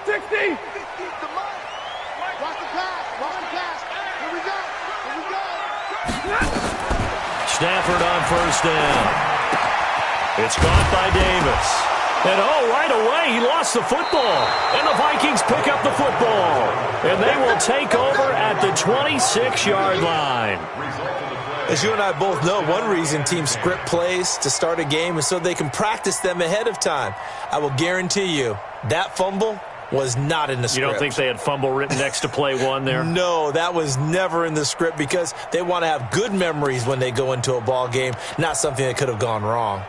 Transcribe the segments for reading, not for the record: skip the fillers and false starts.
60. Watch the pass. Watch the pass. Here we go. Here we go. Stafford on first down. It's caught by Davis. And right away, he lost the football. And the Vikings pick up the football. And they will take over at the 26-yard line. As you and I both know, one reason teams script plays to start a game is so they can practice them ahead of time. I will guarantee you that fumble was not in the script. You don't think they had fumble written next to play one there? No, that was never in the script because they want to have good memories when they go into a ball game, not something that could have gone wrong.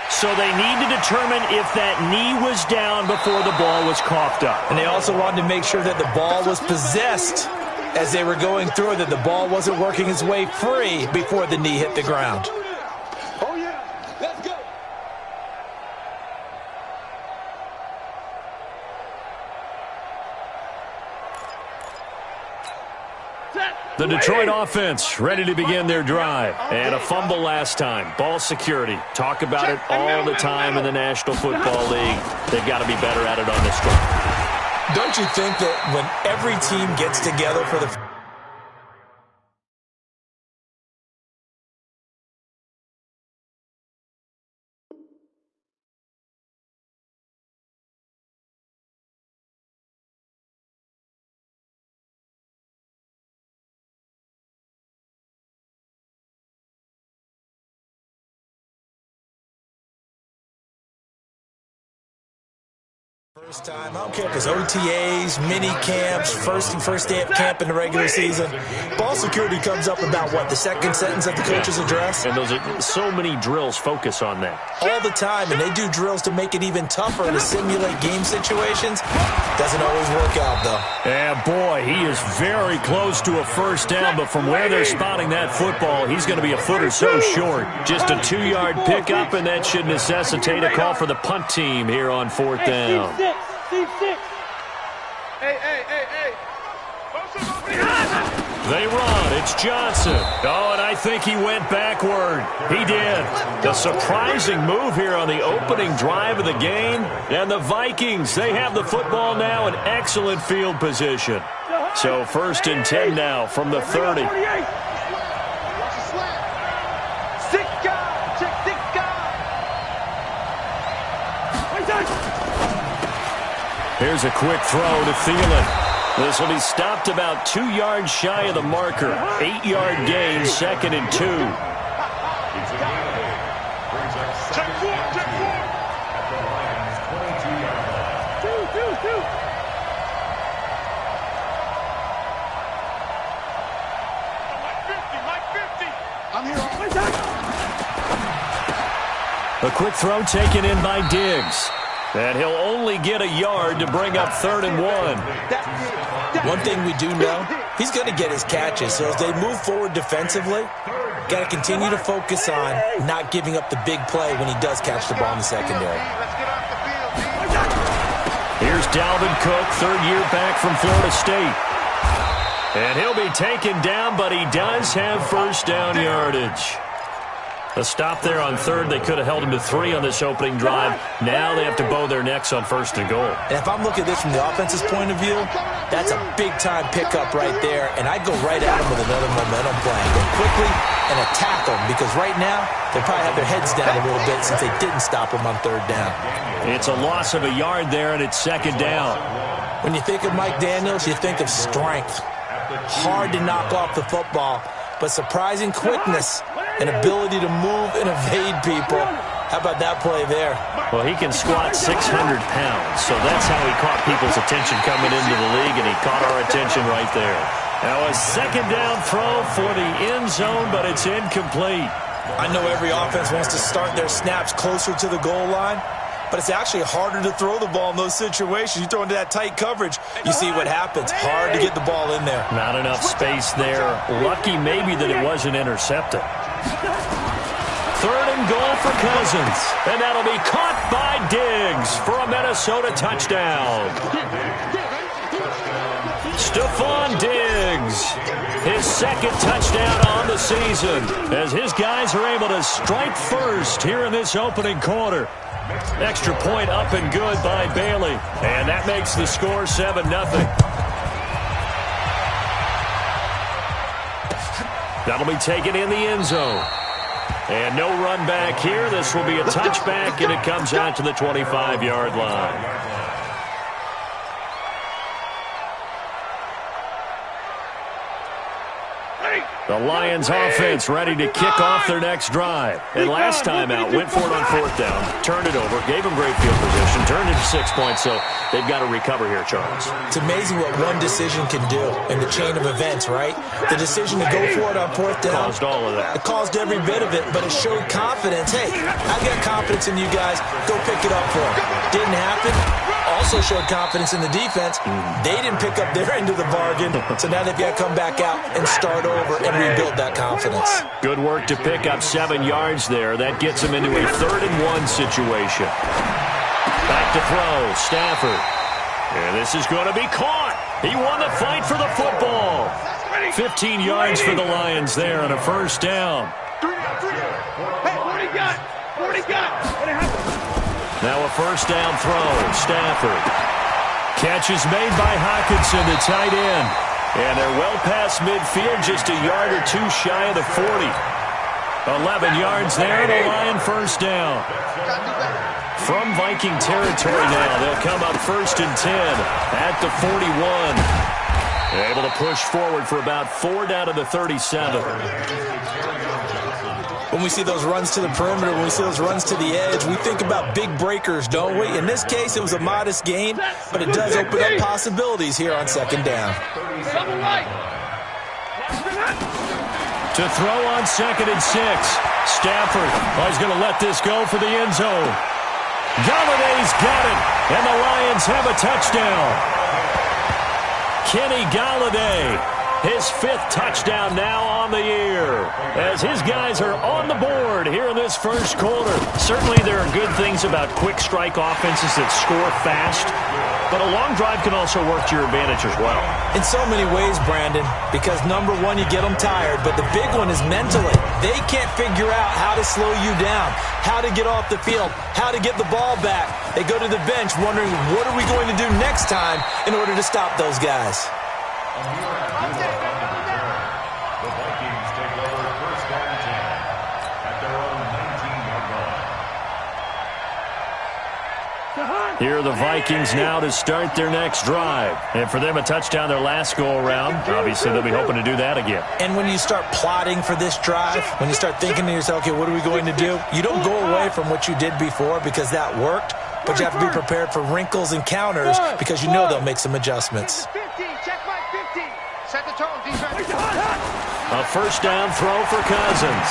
So they need to determine if that knee was down before the ball was coughed up. And they also wanted to make sure that the ball was possessed as they were going through it, that the ball wasn't working its way free before the knee hit the ground. Oh, yeah. Let's go. The Detroit offense ready to begin their drive. And a fumble last time. Ball security. Talk about it all the time in the National Football League. They've got to be better at it on this drive. Don't you think that when every team gets together for the... First time, I don't care if it's OTAs, mini camps, first day of camp in the regular season. Ball security comes up about, what, the second sentence of the coach's address? And those are so many drills focus on that. All the time, and they do drills to make it even tougher to simulate game situations. Doesn't always work out, though. Yeah, boy, he is very close to a first down, but from where they're spotting that football, he's going to be a foot or so short. Just a 2-yard pickup, and that should necessitate a call for the punt team here on fourth down. Hey. They run. It's Johnson. Oh, and I think he went backward. He did. The surprising move here on the opening drive of the game. And the Vikings, they have the football now in excellent field position. So 1st and 10 now from the 30. Here's a quick throw to Thielen. This will be stopped about 2 yards shy of the marker. 8-yard gain, 2nd and 2. Check four. Two. Mike 50. I'm here. A quick throw taken in by Diggs. And he'll only get a yard to bring up 3rd and 1. One thing we do know, he's going to get his catches. So as they move forward defensively, got to continue to focus on not giving up the big play when he does catch the ball in the secondary. Here's Dalvin Cook, 3rd-year back from Florida State. And he'll be taken down, but he does have first down yardage. A stop there on 3rd. They could have held him to 3 on this opening drive. Now they have to bow their necks on 1st and goal. And if I'm looking at this from the offense's point of view, that's a big-time pickup right there. And I'd go right at him with another momentum play. Go quickly and attack them because right now they probably have their heads down a little bit since they didn't stop him on 3rd down. It's a loss of a yard there, and it's 2nd down. When you think of Mike Daniels, you think of strength. Hard to knock off the football, but surprising quickness and ability to move and evade people. How about that play there? Well, he can squat 600 pounds, so that's how he caught people's attention coming into the league, and he caught our attention right there. Now a 2nd down throw for the end zone, but it's incomplete. I know every offense wants to start their snaps closer to the goal line, but it's actually harder to throw the ball in those situations. You throw into that tight coverage, you see what happens. Hard to get the ball in there. Not enough space there. Lucky maybe that it wasn't intercepted. 3rd and goal for Cousins. And that'll be caught by Diggs for a Minnesota touchdown. Stephon Diggs, his second touchdown on the season, as his guys are able to strike first here in this opening quarter. Extra point up and good by Bailey, and that makes the score 7-0. That'll be taken in the end zone. And no run back here. This will be a touchback, and it comes out to the 25-yard line. The Lions offense ready to kick off their next drive. And last time out, went for it on fourth down, turned it over, gave them great field position, turned it to 6 points, so they've got to recover here, Charles. It's amazing what one decision can do in the chain of events, right? The decision to go for it on fourth down. Caused all of that. It caused every bit of it, but it showed confidence. Hey, I've got confidence in you guys. Go pick it up for them. Didn't happen. Also showed confidence in the defense. They didn't pick up their end of the bargain, so now they've got to come back out and start over and rebuild that confidence. Good work to pick up 7 yards there. That gets them into a 3rd-and-1 situation. Back to throw, Stafford. And this is going to be caught. He won the fight for the football. 15 yards for the Lions there on a first down. Hey, what do you got? What do you got? What happened? Now a first down throw, Stafford. Catch is made by Hockenson, the tight end. And they're well past midfield, just a yard or two shy of the 40. 11 yards there, the Lion first down. From Viking territory now, they'll come up 1st and 10 at the 41. Able to push forward for about 4 down to the 37. When we see those runs to the perimeter, when we see those runs to the edge, we think about big breakers, don't we? In this case, it was a modest gain, but it does open up possibilities here on 2nd down. To throw on 2nd and 6. Stafford is going to let this go for the end zone. Galladay's got it, and the Lions have a touchdown. Kenny Galladay. His 5th touchdown now on the year, as his guys are on the board here in this first quarter. Certainly there are good things about quick strike offenses that score fast, but a long drive can also work to your advantage as well. In so many ways, Brandon, because number one, you get them tired, but the big one is mentally. They can't figure out how to slow you down, how to get off the field, how to get the ball back. They go to the bench wondering, what are we going to do next time in order to stop those guys? The Vikings take over 1st and 10 at their own 19-yard line. Here are the Vikings now to start their next drive. And for them, a touchdown their last go-around. Obviously, they'll be hoping to do that again. And when you start plotting for this drive, when you start thinking to yourself, okay, what are we going to do? You don't go away from what you did before because that worked, but you have to be prepared for wrinkles and counters because you know they'll make some adjustments. Set the tone, defense. A first down throw for Cousins.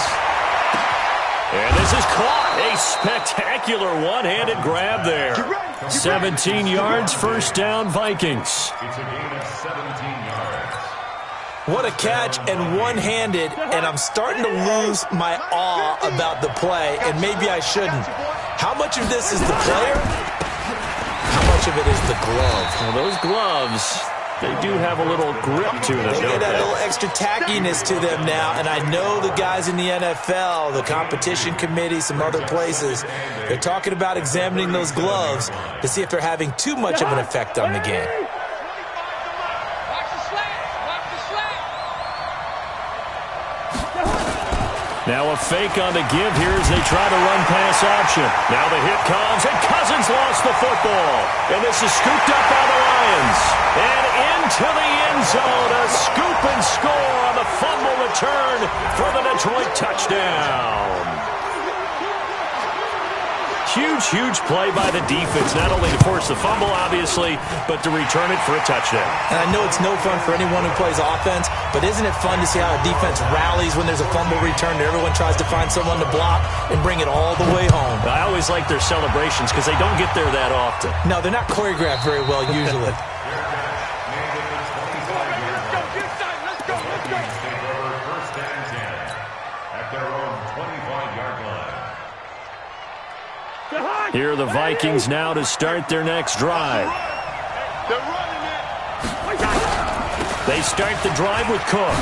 And this is caught. A spectacular one-handed grab there. 17 yards, first down, Vikings. It's a gain of 17 yards. What a catch and one-handed, and I'm starting to lose my awe about the play, and maybe I shouldn't. How much of this is the player? How much of it is the glove? Well, those gloves, they do have a little grip to them, They don't get that they? little extra tackiness to them now, and I know the guys in the NFL, the competition committee, some other places, they're talking about examining those gloves to see if they're having too much of an effect on the game. Now a fake on the give here as they try to run pass option. Now the hit comes, and Cousins lost the football. And this is scooped up by the Lions. And into the end zone, a scoop and score on the fumble return for the Detroit touchdown. Huge, huge play by the defense, not only to force the fumble, obviously, but to return it for a touchdown. And I know it's no fun for anyone who plays offense, but isn't it fun to see how a defense rallies when there's a fumble return and everyone tries to find someone to block and bring it all the way home? I always like their celebrations because they don't get there that often. No, they're not choreographed very well usually. Here are the Vikings now to start their next drive. They're running it. They start the drive with Cook.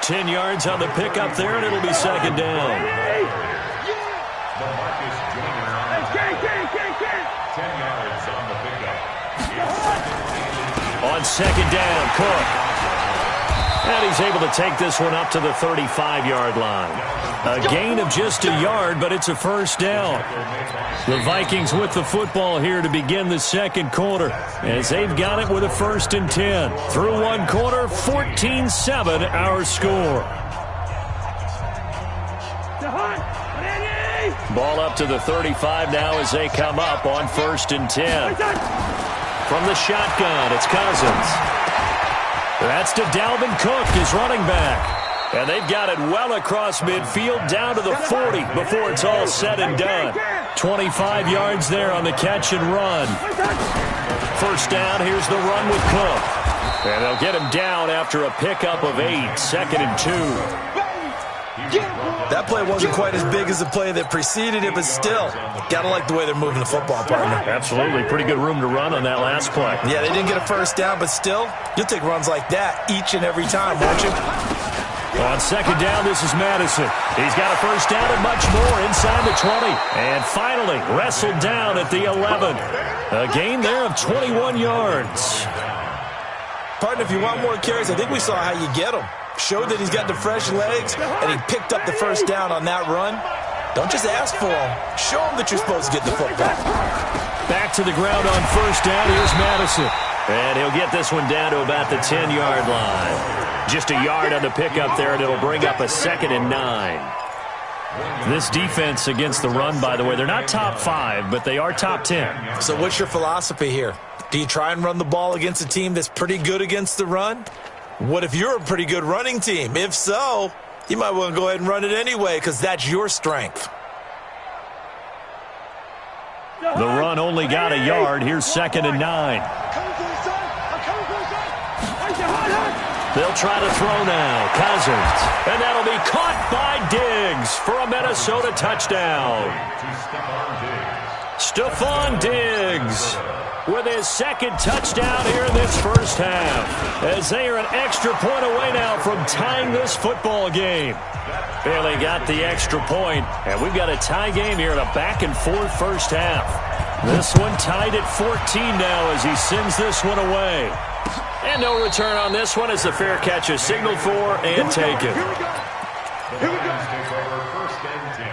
10 yards on the pickup there, and it'll be second down. The Marcus Joyner on the 10 yards on the pickup. On second down, Cook. And he's able to take this one up to the 35-yard line. A gain of just a yard, but it's a first down. The Vikings with the football here to begin the second quarter, as they've got it with a 1st and 10. Through one quarter, 14-7 our score. Ball up to the 35 now as they come up on 1st and 10. From the shotgun, it's Cousins. That's to Dalvin Cook, his running back. And they've got it well across midfield down to the 40 before it's all said and done. 25 yards there on the catch and run. First down, here's the run with Cook. And they'll get him down after a pickup of 8, 2nd and 2. That play wasn't quite as big as the play that preceded it, but still, gotta like the way they're moving the football, partner. Absolutely. Pretty good room to run on that last play. Yeah, they didn't get a first down, but still, you'll take runs like that each and every time, won't you? On second down, this is Madison. He's got a first down and much more inside the 20. And finally, wrestled down at the 11. A gain there of 21 yards. Partner, if you want more carries, I think we saw how you get them. Showed that he's got the fresh legs, and he picked up the first down on that run. Don't just ask for him. Show him that you're supposed to get the football. Back to the ground on first down. Here's Madison. And he'll get this one down to about the 10-yard line. Just a yard on the pickup there, and it'll bring up a 2nd and 9. This defense against the run, by the way, they're not top 5, but they are top 10. So what's your philosophy here? Do you try and run the ball against a team that's pretty good against the run? What if you're a pretty good running team? If so, you might want to go ahead and run it anyway because that's your strength. The run only got a yard. Here's 2nd and 9. They'll try to throw now. Cousins. And that'll be caught by Diggs for a Minnesota touchdown. Stephon Diggs with his 2nd touchdown here in this first half, as they are an extra point away now from tying this football game. Barely got the extra point, and we've got a tie game here in a back-and-forth first half. This one tied at 14 now as he sends this one away. And no return on this one as the fair catch is signaled for and taken. The Lions take over 1st and 10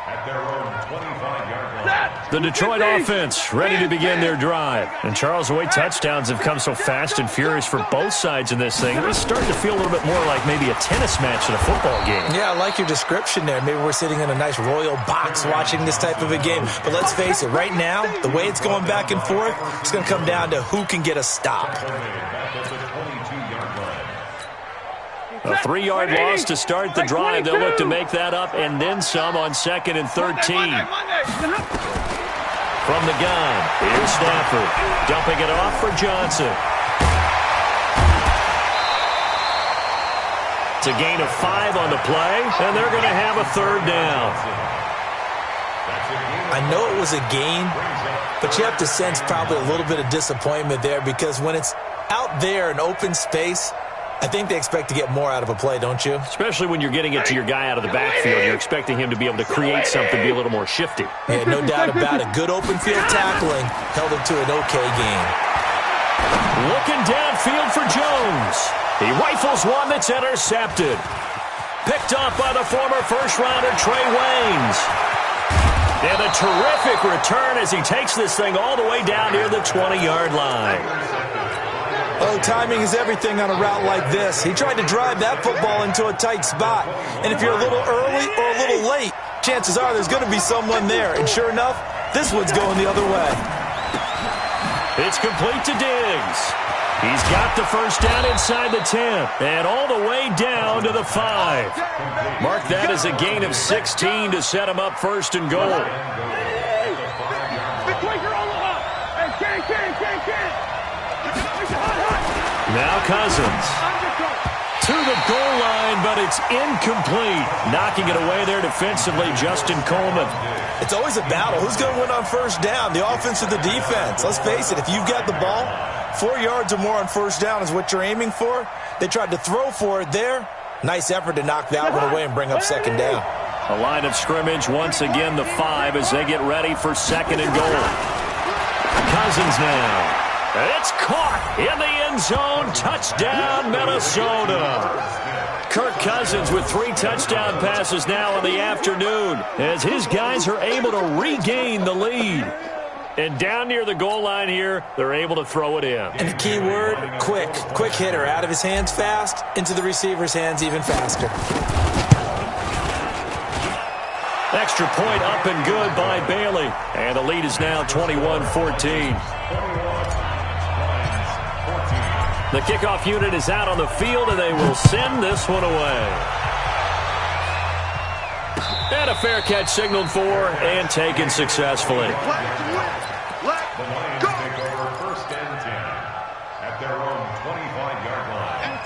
at their own 25-yard line. The Detroit offense ready to begin their drive. And Charles, the way touchdowns have come so fast and furious for both sides in this thing, it's starting to feel a little bit more like maybe a tennis match in a football game. Yeah, I like your description there. Maybe we're sitting in a nice royal box watching this type of a game. But let's face it, right now, the way it's going back and forth, it's going to come down to who can get a stop. A 3-yard loss to start the drive. They'll look to make that up and then some on 2nd and 13. From the gun, here's Stafford. Dumping it off for Johnson. It's a gain of 5 on the play, and they're going to have a 3rd down. I know it was a gain, but you have to sense probably a little bit of disappointment there because when it's out there in open space, I think they expect to get more out of a play, don't you? Especially when you're getting it to your guy out of the backfield. You're expecting him to be able to create something, be a little more shifty. Yeah, no doubt about it. Good open field tackling held him to an okay gain. Looking downfield for Jones. He rifles one that's intercepted. Picked up by the former first-rounder Trey Waynes. And a terrific return as he takes this thing all the way down near the 20-yard line. Oh, timing is everything on a route like this. He tried to drive that football into a tight spot. And if you're a little early or a little late, chances are there's going to be someone there. And sure enough, this one's going the other way. It's complete to Diggs. He's got the first down inside the 10 and all the way down to the 5. Mark that as a gain of 16 to set him up 1st and goal. Now Cousins to the goal line, but it's incomplete. Knocking it away there defensively, Justin Coleman. It's always a battle. Who's going to win on first down, the offense or the defense? Let's face it, if you've got the ball, 4 yards or more on first down is what you're aiming for. They tried to throw for it there. Nice effort to knock that one away and bring up second down. A line of scrimmage, once again the 5 as they get ready for second and goal. Cousins now. It's caught in the end zone. Touchdown, Minnesota. Kirk Cousins with 3 touchdown passes now in the afternoon as his guys are able to regain the lead. And down near the goal line here, they're able to throw it in. And the key word, quick. Quick hitter. Out of his hands fast, into the receiver's hands even faster. Extra point up and good by Bailey. And the lead is now 21-14. The kickoff unit is out on the field, and they will send this one away. And a fair catch signaled for and taken successfully.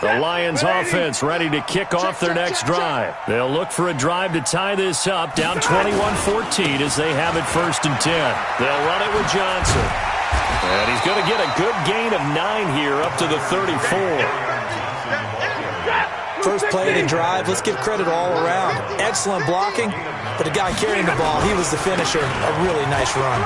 The Lions offense ready to kick off their next drive. They'll look for a drive to tie this up, down 21-14 as they have it 1st and 10. They'll run it with Johnson. And he's going to get a good gain of 9 here up to the 34. First play of the drive, let's give credit all around. Excellent blocking, but the guy carrying the ball, he was the finisher. A really nice run.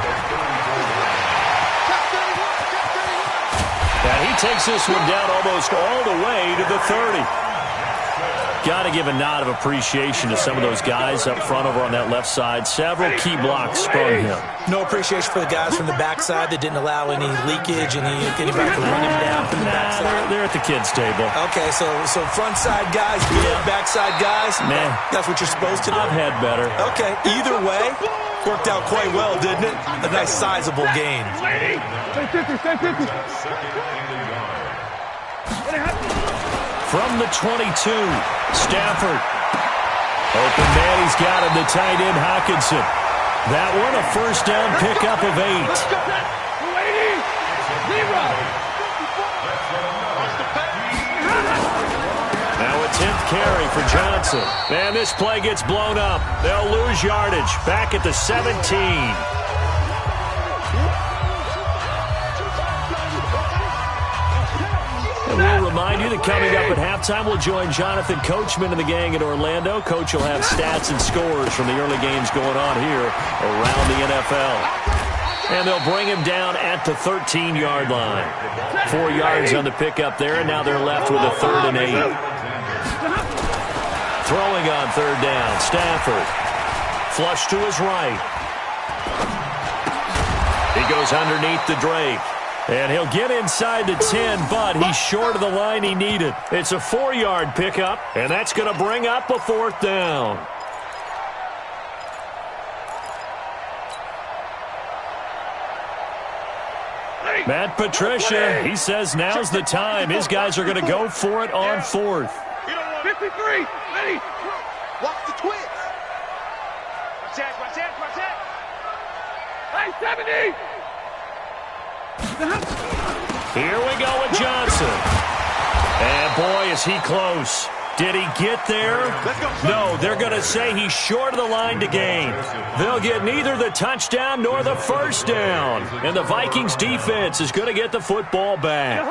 And he takes this one down almost all the way to the 30. Got to give a nod of appreciation to some of those guys up front over on that left side. Several key blocks sprung him. No appreciation for the guys from the backside that didn't allow any leakage and anybody to run him down from the backside. They're at the kids' table. Okay, so front side guys, good, backside guys. Nah. That's what you're supposed to do. I've had better. Okay, either way, worked out quite well, didn't it? A nice sizable gain. From the 22, Stafford. Open man, he's got him, the tight end, Hockenson. That one, a first down pickup of 8. Now a 10th carry for Johnson. And this play gets blown up. They'll lose yardage. Back at the 17. We'll remind you that coming up at halftime, we'll join Jonathan Coachman and the gang in Orlando. Coach will have stats and scores from the early games going on here around the NFL. And they'll bring him down at the 13-yard line. 4 yards on the pickup there, and now they're left with a 3rd and 8. Throwing on 3rd down, Stafford. Flush to his right. He goes underneath the Drake. And he'll get inside the 10, but he's short of the line he needed. It's a 4-yard pickup, and that's going to bring up a 4th down. Matt Patricia, he says now's the time. His guys are going to go for it on 4th. 53, ready. Watch the twins. Watch that. Hey, 70. Here we go with Johnson. And boy, is he close. Did he get there? No, they're going to say he's short of the line to gain. They'll get neither the touchdown nor the first down. And the Vikings defense is going to get the football back.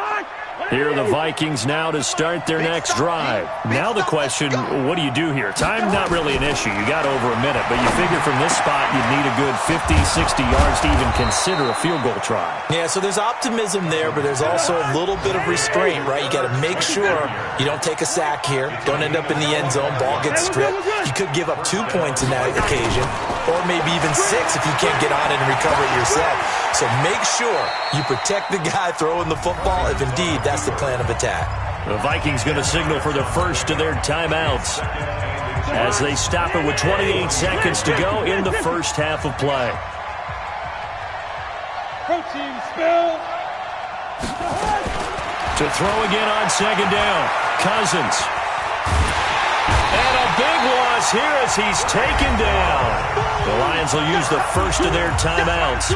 Here are the Vikings now to start their next drive. Now the question, what do you do here? Time not really an issue. You got over a minute, but you figure from this spot you'd need a good 50, 60 yards to even consider a field goal try. Yeah, so there's optimism there, but there's also a little bit of restraint, right? You got to make sure you don't take a sack here. Don't end up in the end zone. Ball gets stripped. You could give up 2 points in that occasion, or maybe even 6 if you can't get on it and recover it yourself. So make sure you protect the guy throwing the football if indeed that's the plan of attack. The Vikings going to signal for the first of their timeouts as they stop it with 28 seconds to go in the first half of play. Protein spill. To throw again on 2nd down, Cousins. And a big loss here as he's taken down. The Lions will use the first of their timeouts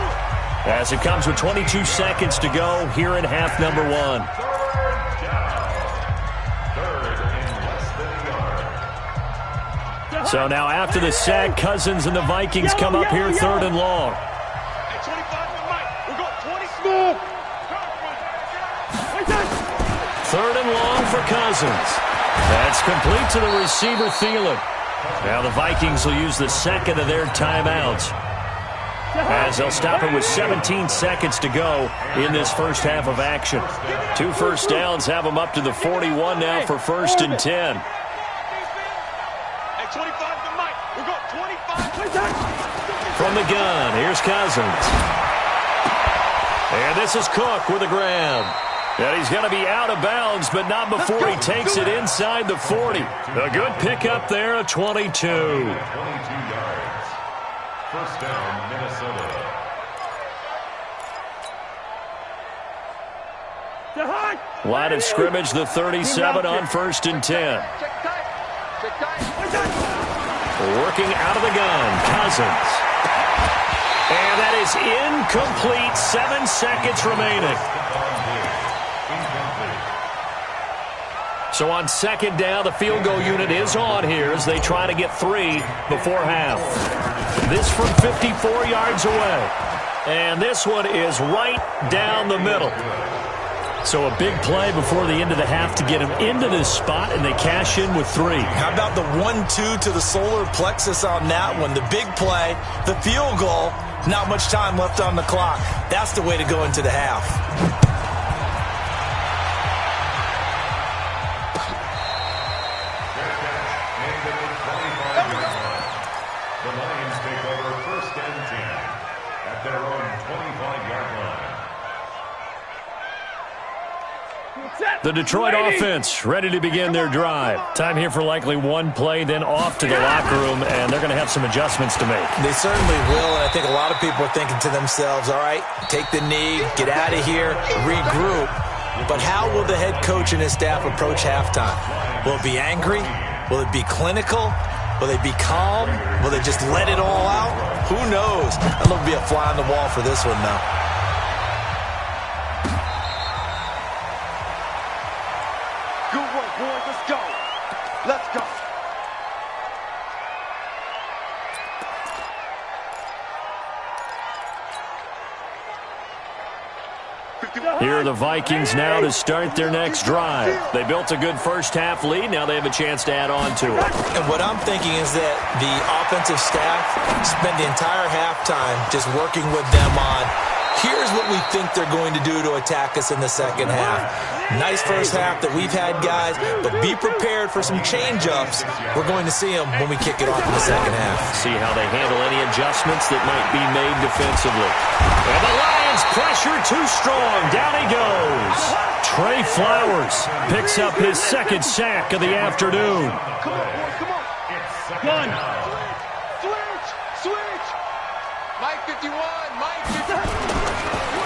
as it comes with 22 seconds to go here in half number 1. So now after the sack, Cousins and the Vikings come up here 3rd and long. Third and long for Cousins. That's complete to the receiver, Thielen. Now the Vikings will use the second of their timeouts, as they'll stop it with 17 seconds to go in this first half of action. 2 first downs have them up to the 41 now for 1st and 10. Hey, 25 to Mike. We're going 25. From the gun, here's Cousins. And this is Cook with a grab. And he's going to be out of bounds, but not before he takes it inside the 40. A good pickup there, a 22. 22 yards. First down, Minnesota. Line of scrimmage, the 37 on 1st and 10. Working out of the gun, Cousins. And that is incomplete. 7 seconds remaining. So on 2nd down, the field goal unit is on here as they try to get 3 before half. This from 54 yards away. And this one is right down the middle. So a big play before the end of the half to get him into this spot, and they cash in with 3. How about the 1-2 to the solar plexus on that one? The big play, the field goal, not much time left on the clock. That's the way to go into the half. The Lions take over 1st and 10 at their own 25-yard line. The Detroit offense ready to begin their drive. Time here for likely one play, then off to the locker room, and they're going to have some adjustments to make. They certainly will, and I think a lot of people are thinking to themselves, all right, take the knee, get out of here, regroup. But how will the head coach and his staff approach halftime? Will it be angry? Will it be clinical? Will they be calm? Will they just let it all out? Who knows? That'll be a fly on the wall for this one, though. Good work, boys. Let's go. Let's go. Here are the Vikings now to start their next drive. They built a good first half lead. Now they have a chance to add on to it. And what I'm thinking is that the offensive staff spent the entire halftime just working with them on, here's what we think they're going to do to attack us in the second half. Nice first half that we've had, guys, but be prepared for some change-ups. We're going to see them when we kick it off in the second half. See how they handle any adjustments that might be made defensively. And the Lions pressure too strong. Down he goes. Trey Flowers picks up his 2nd sack of the afternoon. Come on, boys. Come on. One. Switch. Mike 51. Mike 51.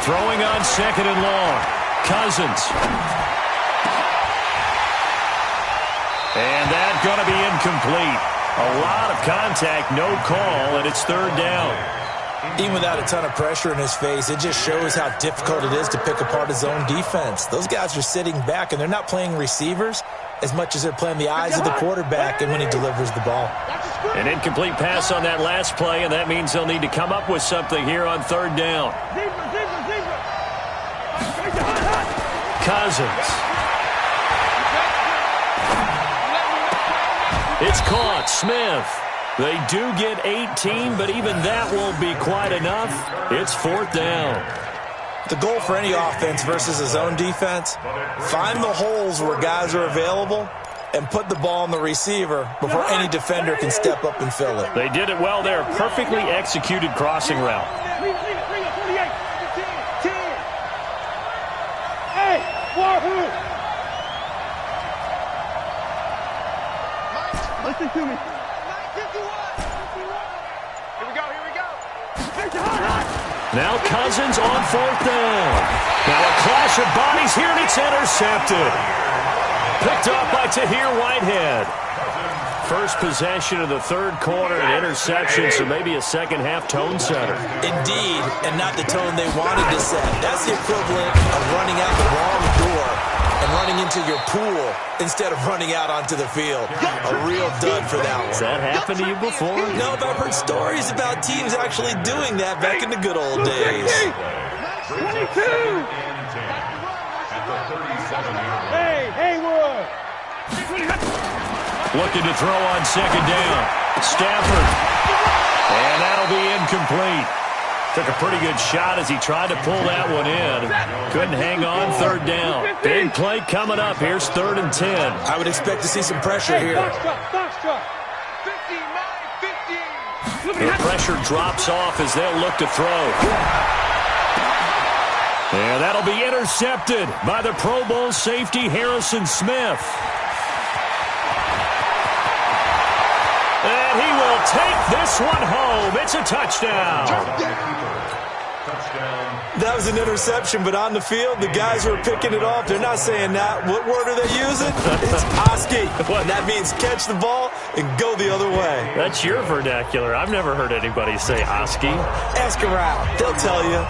Throwing on 2nd and long. Cousins. And that's going to be incomplete. A lot of contact, no call, and it's 3rd down. Even without a ton of pressure in his face, it just shows how difficult it is to pick apart his own defense. Those guys are sitting back, and they're not playing receivers as much as they're playing the eyes of the quarterback and when he delivers the ball. An incomplete pass on that last play, and that means they'll need to come up with something here on 3rd down. Cousins. It's caught. Smith. They do get 18, but even that won't be quite enough. It's 4th down. The goal for any offense versus his own defense, find the holes where guys are available and put the ball on the receiver before any defender can step up and fill it. They did it well there. Perfectly executed crossing route. Listen to me. Now Cousins on 4th down. Now a clash of bodies here, and it's intercepted. Picked up by Tahir Whitehead. First possession of the 3rd quarter, an interception, so maybe a second half tone setter. Indeed, and not the tone they wanted to set. That's the equivalent of running out the wrong door and running into your pool instead of running out onto the field. A real dud for that one. Has that happened to you before? No, but I've heard stories about teams actually doing that back in the good old days. 22! At the 37-yard line. Hey! Looking to throw on second down. Stafford. And that'll be incomplete. Took a pretty good shot as he tried to pull that one in. Couldn't hang on third down. Big play coming up. Here's 3rd and 10. I would expect to see some pressure here. The pressure drops off as they'll look to throw. And that'll be intercepted by the Pro Bowl safety Harrison Smith. And he will take this one home. It's a touchdown. That was an interception, but on the field, the guys who are picking it off, they're not saying that. What word are they using? It's Oski. And that means catch the ball and go the other way. That's your vernacular. I've never heard anybody say Oski. Ask around. They'll tell you.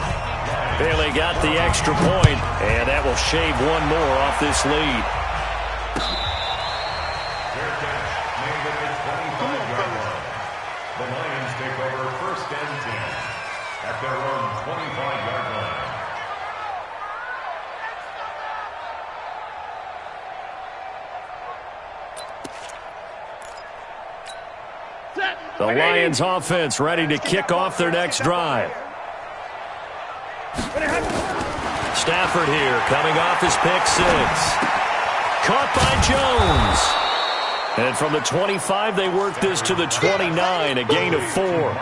Bailey got the extra point, and that will shave one more off this lead. The Lions take over 1st and 10 at their own 25-yard line. The Lions offense ready to kick off their next drive. Stafford here, coming off his pick 6. Caught by Jones. And from the 25, they work this to the 29, a gain of 4.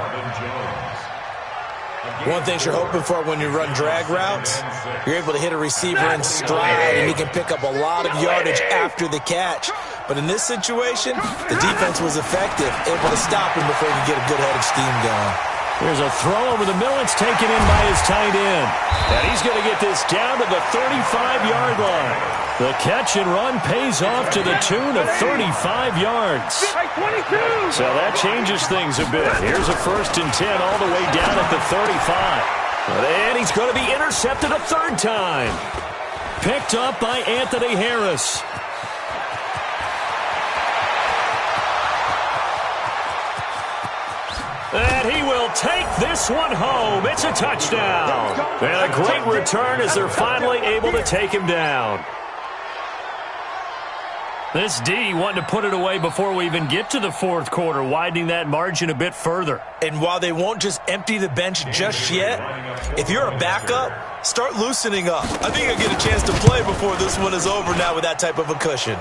One thing you're hoping for when you run drag routes, you're able to hit a receiver in stride, and he can pick up a lot of yardage after the catch. But in this situation, the defense was effective, able to stop him before he could get a good head of steam going. There's a throw over the middle. It's taken in by his tight end. And he's going to get this down to the 35-yard line. The catch and run pays off to the tune of 35 yards. So that changes things a bit. Here's a 1st and 10 all the way down at the 35. And he's going to be intercepted a 3rd time. Picked up by Anthony Harris. And he will take this one home. It's a touchdown. And a great return as they're finally able to take him down. This D wanting to put it away before we even get to the 4th quarter, widening that margin a bit further. And while they won't just empty the bench just yet, if you're a backup, start loosening up. I think you'll get a chance to play before this one is over now with that type of a cushion.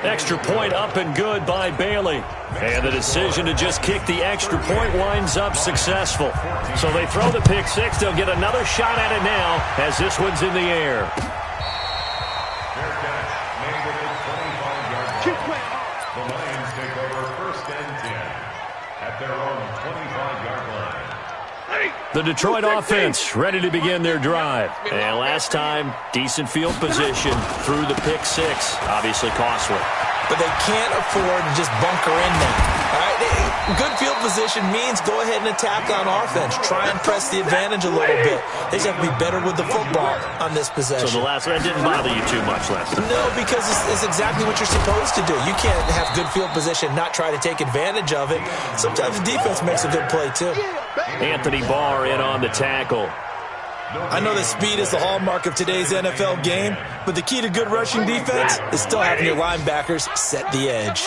Extra point up and good by Bailey. And the decision to just kick the extra point winds up successful. So they throw the pick 6. They'll get another shot at it now as this one's in the air. The Lions take over 1st and 10 at their own 25-yard line. The Detroit offense ready to begin their drive. And last time, decent field position through the pick 6. Obviously costly. But they can't afford to just bunker in now. All right? Good field position means go ahead and attack on offense. Try and press the advantage a little bit. They just have to be better with the football on this possession. So the last one didn't bother you too much last time? No, because it's exactly what you're supposed to do. You can't have good field position, not try to take advantage of it. Sometimes the defense makes a good play, too. Anthony Barr in on the tackle. I know that speed is the hallmark of today's NFL game, but the key to good rushing defense is still having your linebackers set the edge.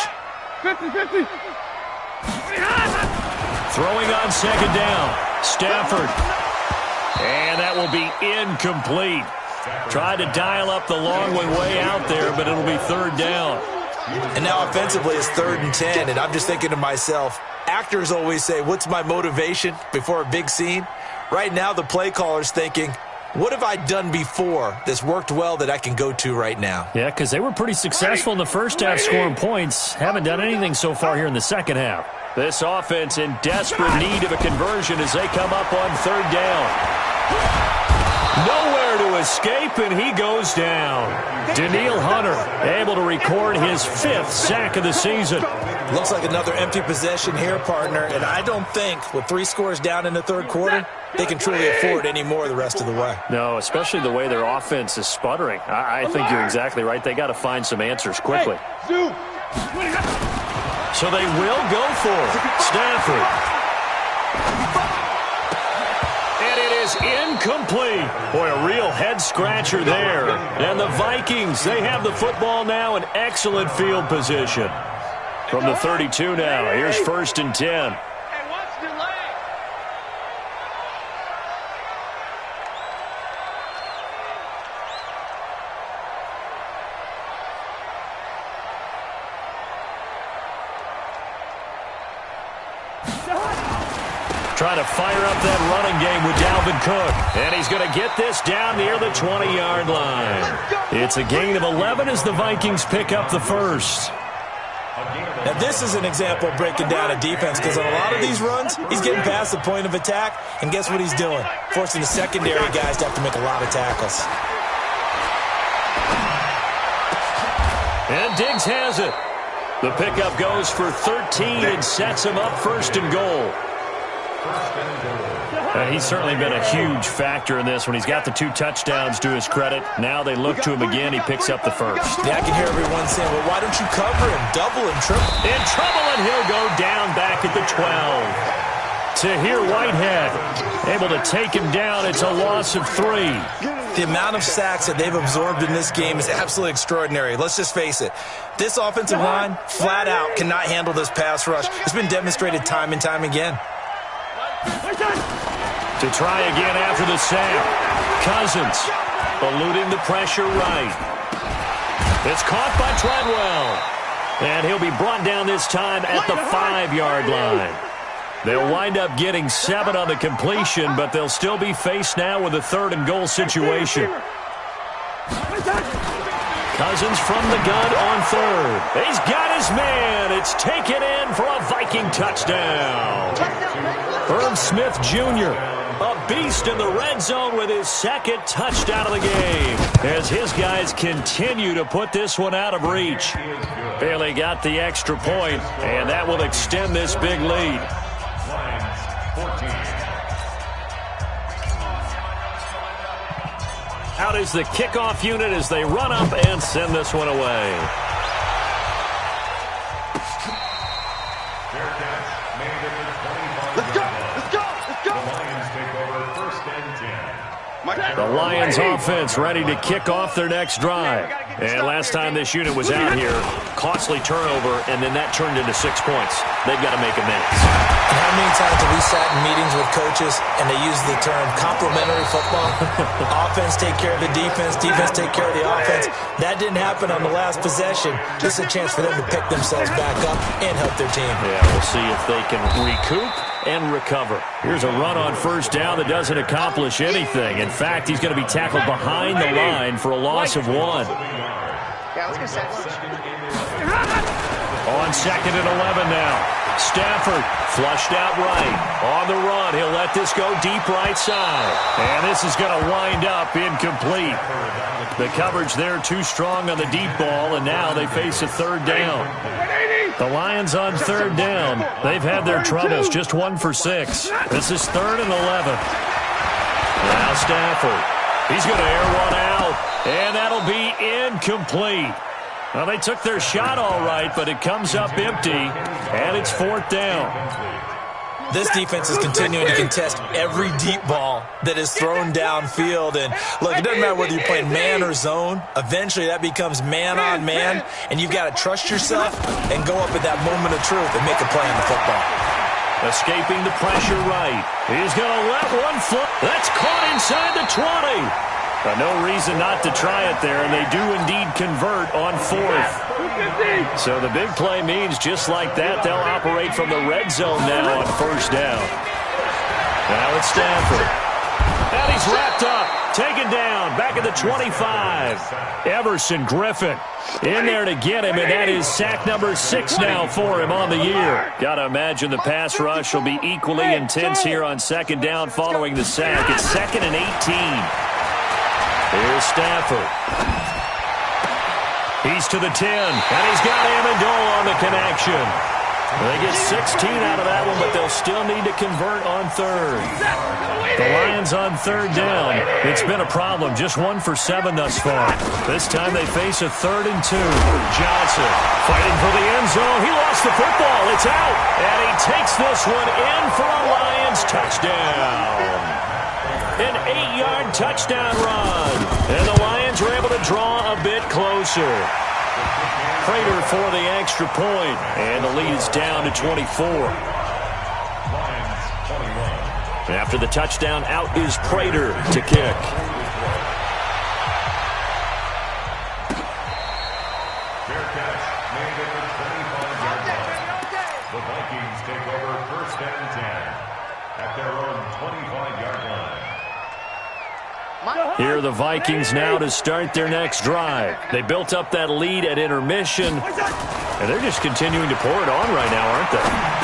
50-50. Throwing on second down. Stafford. And that will be incomplete. Tried to dial up the long one way out there, but it'll be 3rd down. And now offensively it's 3rd and 10, and I'm just thinking to myself, actors always say, what's my motivation before a big scene? Right now the play caller's thinking, what have I done before that's worked well that I can go to right now? Yeah, because they were pretty successful in the first half scoring points. Haven't done anything so far here in the second half. This offense in desperate need of a conversion as they come up on 3rd down. Nowhere to escape, and he goes down. Daniil Hunter able to record his 5th sack of the season. Looks like another empty possession here, partner, and I don't think with 3 scores down in the 3rd quarter, they can truly afford any more the rest of the way. No, especially the way their offense is sputtering. I think you're exactly right. They got to find some answers quickly. So they will go for it. Stafford. And it is incomplete. Boy, a real head-scratcher there. And the Vikings, they have the football now in excellent field position. From the 32 now, here's 1st and 10. Trying to fire up that running game with Dalvin Cook. And he's going to get this down near the 20-yard line. It's a gain of 11 as the Vikings pick up the first. Now, this is an example of breaking down a defense because on a lot of these runs, he's getting past the point of attack, and guess what he's doing? Forcing the secondary guys to have to make a lot of tackles. And Diggs has it. The pickup goes for 13 and sets him up 1st and goal. He's certainly been a huge factor in this when he's got the 2 touchdowns to his credit. Now they look to him again. He picks up the first. Yeah, I can hear everyone saying, well, why don't you cover him? Double him, triple. In trouble, and he'll go down back at the 12. Tahir Whitehead able to take him down. It's a loss of 3. The amount of sacks that they've absorbed in this game is absolutely extraordinary. Let's just face it. This offensive line, flat out, cannot handle this pass rush. It's been demonstrated time and time again. To try again after the sack. Cousins eluding the pressure right. It's caught by Treadwell. And he'll be brought down this time at the 5-yard line. They'll wind up getting 7 on the completion, but they'll still be faced now with a 3rd and goal situation. Cousins from the gun on 3rd. He's got his man. It's taken in for a Viking touchdown. Herb Smith Jr., a beast in the red zone with his 2nd touchdown of the game as his guys continue to put this one out of reach. Bailey got the extra point, and that will extend this big lead. Out is the kickoff unit as they run up and send this one away. The Lions offense ready to kick off their next drive. And last time this unit was out here, costly turnover, and then that turned into 6 points. They've got to make amends. And how many times have we sat in meetings with coaches and they use the term complementary football? Offense take care of the defense, defense take care of the offense. That didn't happen on the last possession. This is a chance for them to pick themselves back up and help their team. Yeah, we'll see if they can recoup and recover. Here's a run on 1st down that doesn't accomplish anything. In fact, he's going to be tackled behind the line for a loss of 1. Yeah, let's get set. On 2nd and 11 now. Stafford flushed out right. On the run, he'll let this go deep right side. And this is going to wind up incomplete. The coverage there too strong on the deep ball, and now they face a 3rd down. The Lions on 3rd down. They've had their troubles, just 1 for 6. This is 3rd and 11. Now Stafford. He's going to air one out, and that'll be incomplete. Well, they took their shot all right, but it comes up empty, and it's 4th down. This defense is continuing to contest every deep ball that is thrown downfield. And, look, it doesn't matter whether you're playing man or zone. Eventually, that becomes man on man, and you've got to trust yourself and go up at that moment of truth and make a play on the football. Escaping the pressure right. He's going to let one flip. That's caught inside the 20. No reason not to try it there, and they do indeed convert on 4th. So the big play means just like that, they'll operate from the red zone now on 1st down. Now it's Stafford. And he's wrapped up, taken down, back at the 25. Everson Griffin in there to get him, and that is sack number 6 now for him on the year. Got to imagine the pass rush will be equally intense here on 2nd down following the sack. It's 2nd and 18. Here's Stafford. He's to the 10, and he's got Amendola on the connection. They get 16 out of that one, but they'll still need to convert on 3rd. The Lions on 3rd down. It's been a problem, just 1 for 7 thus far. This time they face a 3rd and 2. Johnson fighting for the end zone. He lost the football. It's out, and he takes this one in for a Lions touchdown. An 8-yard touchdown run. And the Lions are able to draw a bit closer. Prater for the extra point, and the lead is down to 24. After the touchdown, out is Prater to kick. Fair catch made at the 25-yard line. The Vikings take over 1st and 10 at their own 25-yard line. Here are the Vikings now to start their next drive. They built up that lead at intermission, and they're just continuing to pour it on right now, aren't they?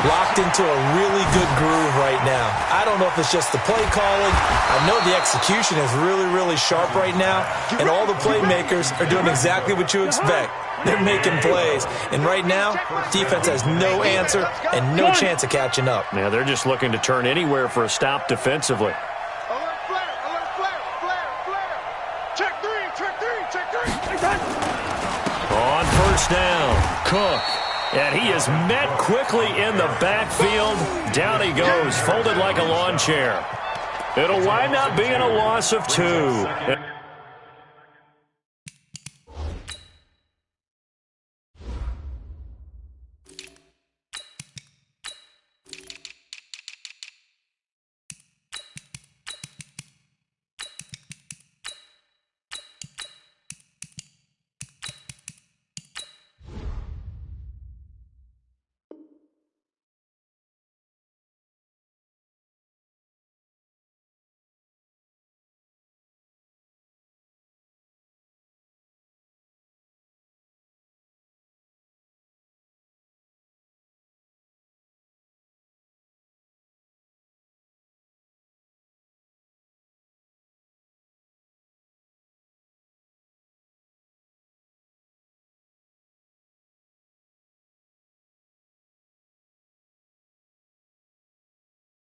Locked into a really good groove right now. I don't know if it's just the play calling. I know the execution is really, really sharp right now, and all the playmakers are doing exactly what you expect. They're making plays, and right now, defense has no answer and no chance of catching up. Yeah, they're just looking to turn anywhere for a stop defensively. On 1st down, Cook. And he is met quickly in the backfield. Down he goes, folded like a lawn chair. It'll wind up being a loss of 2.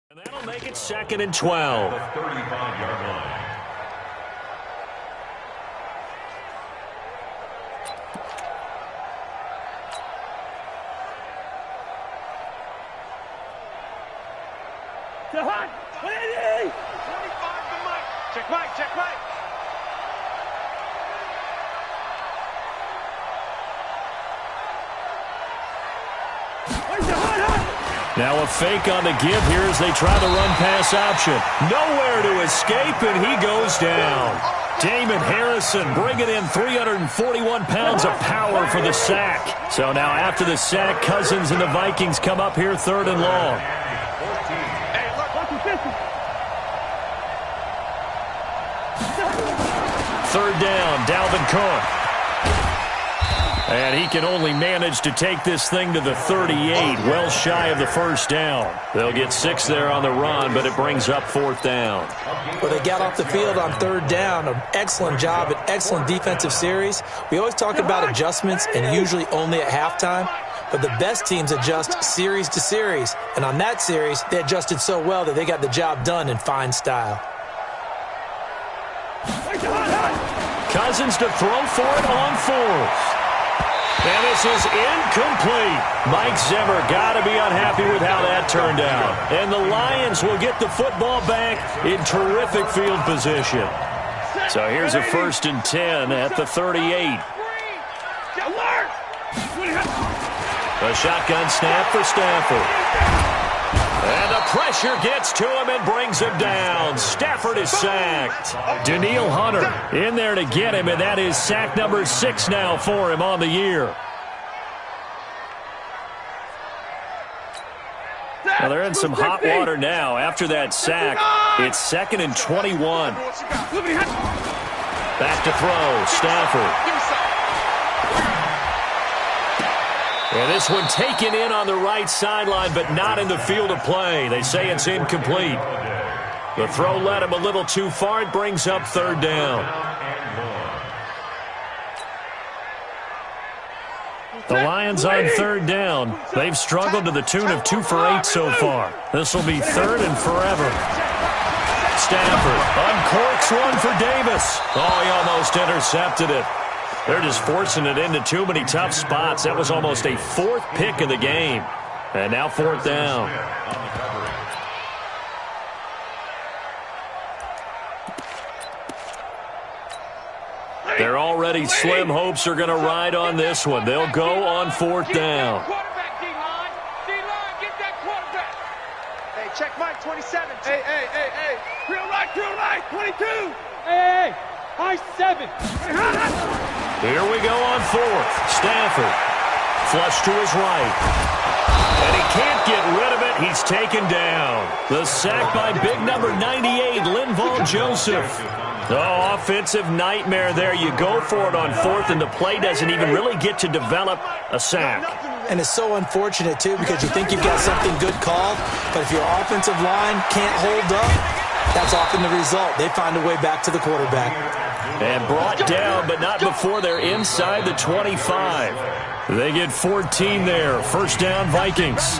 And that'll make it 2nd and 12. The 35-yard line. Check Mike, check Mike. Now a fake on the give here as they try the run-pass option. Nowhere to escape, and he goes down. Damon Harrison bringing in 341 pounds of power for the sack. So now after the sack, Cousins and the Vikings come up here 3rd and long. Third down, Dalvin Cook. And he can only manage to take this thing to the 38, well shy of the 1st down. They'll get 6 there on the run, but it brings up 4th down. Well, they got off the field on 3rd down. An excellent job, an excellent defensive series. We always talk about adjustments and usually only at halftime. But the best teams adjust series to series. And on that series, they adjusted so well that they got the job done in fine style. Cousins to throw for it on 4th. And this is incomplete. Mike Zimmer got to be unhappy with how that turned out. And the Lions will get the football back in terrific field position. So here's a 1st and 10 at the 38. A shotgun snap for Stafford. And the pressure gets to him and brings him down. Stafford is sacked. Danielle Hunter in there to get him, and that is sack number 6 now for him on the year. Well, they're in some hot water now. After that sack, it's 2nd and 21. Back to throw, Stafford. And this one taken in on the right sideline, but not in the field of play. They say it's incomplete. The throw led him a little too far. It brings up 3rd down. The Lions on 3rd down. They've struggled to the tune of 2 for 8 so far. This will be 3rd and forever. Stafford uncorks one for Davis. Oh, he almost intercepted it. They're just forcing it into too many tough spots. That was almost a 4th pick of the game. And now 4th down. Their already slim hopes are going to ride on this one. They'll go on 4th down. Hey, check Mike, 27. Hey. Real right, 22. Hey, high 7. Here we go on 4th. Stafford. Flush to his right. And he can't get rid of it. He's taken down. The sack by big number 98, Linval Joseph. Oh, offensive nightmare there. You go for it on 4th, and the play doesn't even really get to develop a sack. And it's so unfortunate, too, because you think you've got something good called, but if your offensive line can't hold up, that's often the result. They find a way back to the quarterback. And brought down, but not before they're inside the 25. They get 14 there. 1st down, Vikings.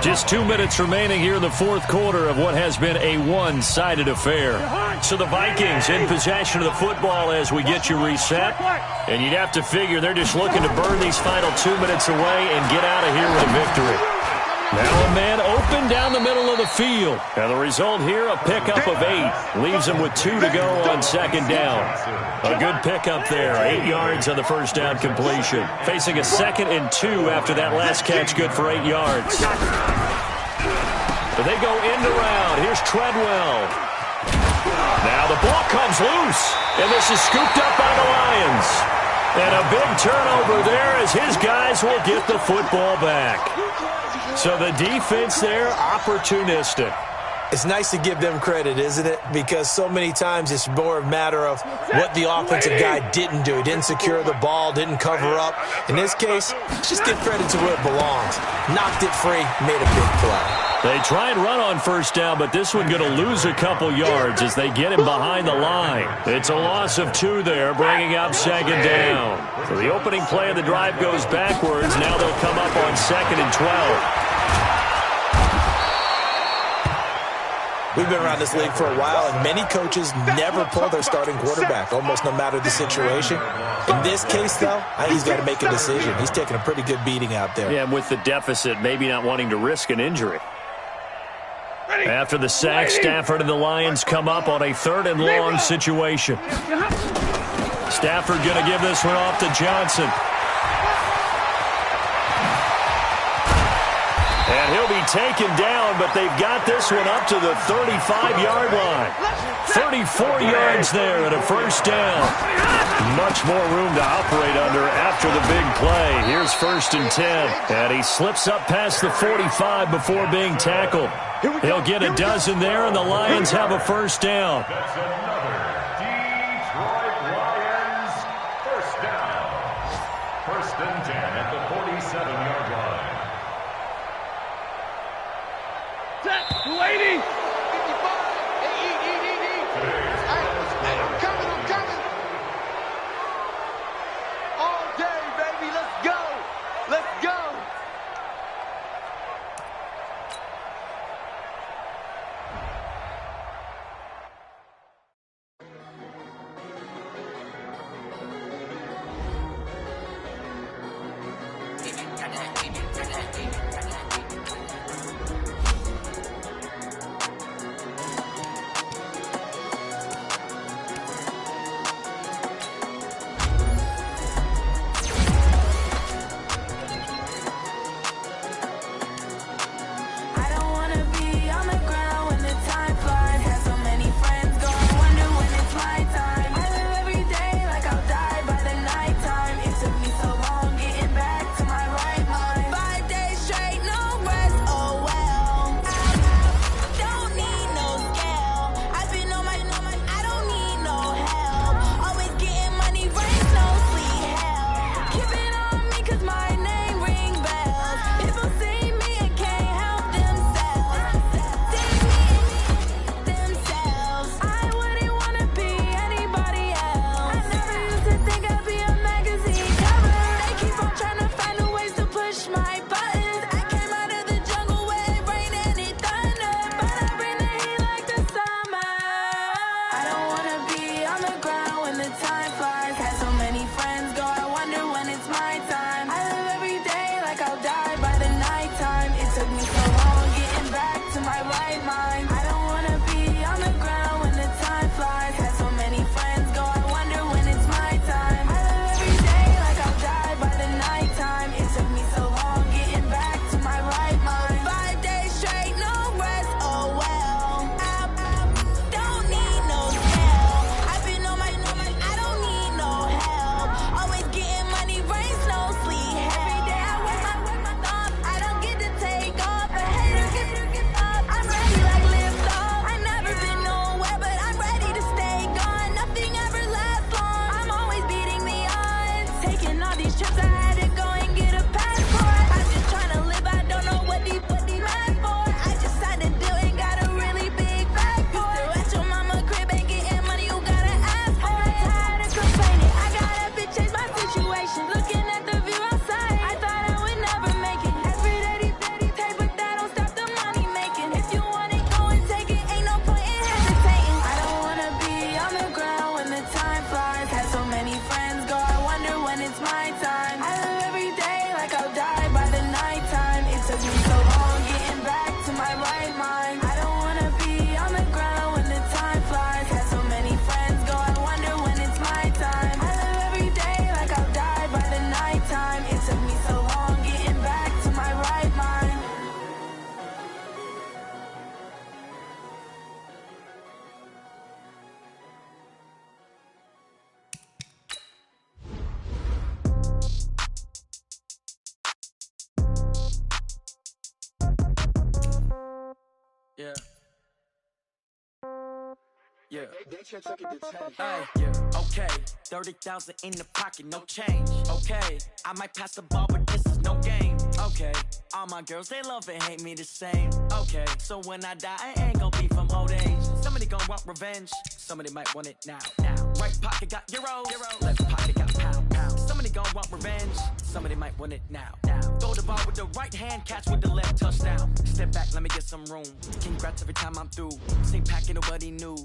Just 2 minutes remaining here in the 4th quarter of what has been a one-sided affair. So the Vikings in possession of the football as we get you reset. And you'd have to figure they're just looking to burn these final 2 minutes away and get out of here with a victory. Now a man open down the middle of the field. And the result here, a pickup of 8. Leaves him with 2 to go on 2nd down. A good pickup there. 8 yards on the 1st down completion. Facing a 2nd and 2 after that last catch, good for 8 yards. But they go end around. Here's Treadwell. Now the ball comes loose. And this is scooped up by the Lions. And a big turnover there as his guys will get the football back. So the defense there, opportunistic. It's nice to give them credit, isn't it? Because so many times it's more a matter of what the offensive guy didn't do. He didn't secure the ball, didn't cover up. In this case, just give credit to where it belongs. Knocked it free, made a big play. They try and run on 1st down, but this one going to lose a couple yards as they get him behind the line. It's a loss of 2 there, bringing up 2nd down. So the opening play of the drive goes backwards. Now they'll come up on 2nd and 12. We've been around this league for a while, and many coaches never pull their starting quarterback, almost no matter the situation. In this case, though, I think he's got to make a decision. He's taking a pretty good beating out there. Yeah, and with the deficit, maybe not wanting to risk an injury. After the sack, Stafford and the Lions come up on a 3rd and long situation. Stafford going to give this one off to Johnson. And he'll be taken down, but they've got this one up to the 35-yard line. 34 yards there at a 1st down. Much more room to operate under after the big play. Here's 1st and 10. And he slips up past the 45 before being tackled. He'll get a dozen there, and the Lions have a 1st down. That's another Detroit Lions 1st down. 1st and 10 at the 47-yard line. 280. 55. Hey, I'm coming. All day, baby. Let's go. Yeah. Hey, yeah. Okay. 30,000 in the pocket, no change. Okay. I might pass the ball, but this is no game. Okay. All my girls, they love and hate me the same. Okay. So when I die, I ain't gonna be from old age. Somebody gon' want revenge. Somebody might want it now. Right pocket got euros. Left pocket got pound. Somebody gon' want revenge. Somebody might want it now. Throw the ball with the right hand, catch with the left, touchdown. Step back, let me get some room. Congrats every time I'm through. Same packet, nobody knew.